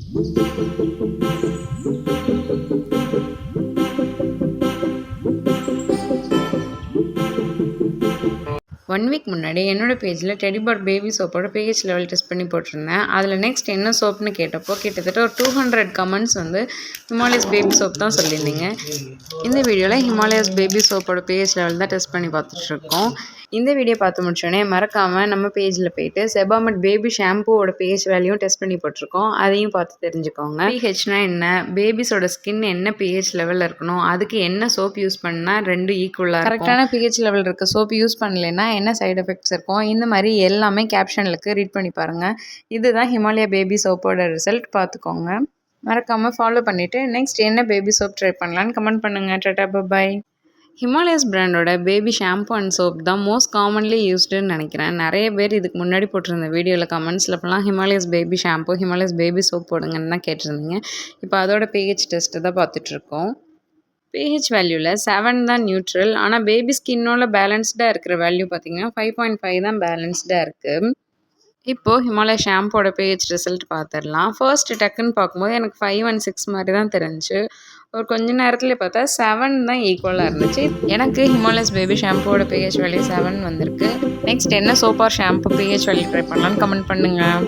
1 week முன்னாடி என்னோட பேஜில் டெடிபார் பேபி சோப்போட pH லெவல் டெஸ்ட் பண்ணி போட்டிருந்தேன். அதில் நெக்ஸ்ட் என்ன சோப்னு கேட்டப்போ கிட்டத்தட்ட ஒரு 200 கமெண்ட்ஸ் வந்து ஹிமாலயஸ் பேபி சோப் தான் சொல்லியிருந்தீங்க. இந்த வீடியோவில் ஹிமாலயஸ் பேபி சோப்போட pH லெவல் தான் டெஸ்ட் பண்ணி பார்த்துட்ருக்கோம். இந்த வீடியோ பார்த்து முடிச்சோடனே மறக்காமல் நம்ம பேஜில் போய்ட்டு செபாமெட் பேபி ஷாம்பூவோட pH வேல்யூவும் டெஸ்ட் பண்ணி போட்டிருக்கோம். அதையும் பார்த்து தெரிஞ்சுக்கோங்க. pHனா என்ன, பேபிஸோட ஸ்கின் என்ன pH லெவலில் இருக்கணும், அதுக்கு என்ன சோப் யூஸ் பண்ணால் ரெண்டும் ஈக்குவலாக கரெக்டான pH லெவல் இருக்க சோப் யூஸ் பண்ணலைன்னா என்ன சைடு எஃபெக்ட்ஸ் இருக்கும், இந்த மாதிரி எல்லாமே கேப்ஷனுக்கு ரீட் பண்ணி பாருங்கள். இதுதான் ஹிமாலயா பேபி சோப்போட ரிசல்ட், பார்த்துக்கோங்க. மறக்காமல் ஃபாலோ பண்ணிவிட்டு நெக்ஸ்ட் என்ன பேபி சோப் ட்ரை பண்ணலான்னு கமெண்ட் பண்ணுங்கள். Tata bye. ஹிமாலயஸ் பிராண்டோட பேபி ஷாம்பு அண்ட் சோப் தான் மோஸ்ட் காமன்லி யூஸ்டுன்னு நினைக்கிறேன். நிறைய பேர் இதுக்கு முன்னாடி போட்டிருந்த வீடியோவில் கமெண்ட்ஸில் இப்போலாம் Himalayas baby shampoo Himalayas baby soap போடுங்கன்னு தான் கேட்டிருந்தீங்க. இப்போ அதோட pH டெஸ்ட்டு தான் பார்த்துட்ருக்கோம். pH வேல்யூவில் 7 தான் நியூட்ரல். ஆனால் பேபி ஸ்கின்னோட பேலன்ஸ்டாக இருக்கிற வேல்யூ பார்த்திங்கன்னா 5.5 தான் பேலன்ஸ்டாக இருக்குது. இப்போது ஹிமாலயா ஷாம்போட pH ரிசல்ட் பார்த்துடலாம். ஃபர்ஸ்ட் டக்குன்னு பார்க்கும்போது எனக்கு 5 and 6 மாதிரி தான் தெரிஞ்சிச்சு. ஒரு கொஞ்ச நேரத்துலேயே பார்த்தா 7 தான் ஈக்குவலாக இருந்துச்சு. எனக்கு ஹிமாலயஸ் பேபி ஷாம்போட pH வேல்யூ 7 வந்திருக்கு. நெக்ஸ்ட் என்ன soap or shampoo pH value try பண்ணலான்னு கமெண்ட் பண்ணுங்கள்.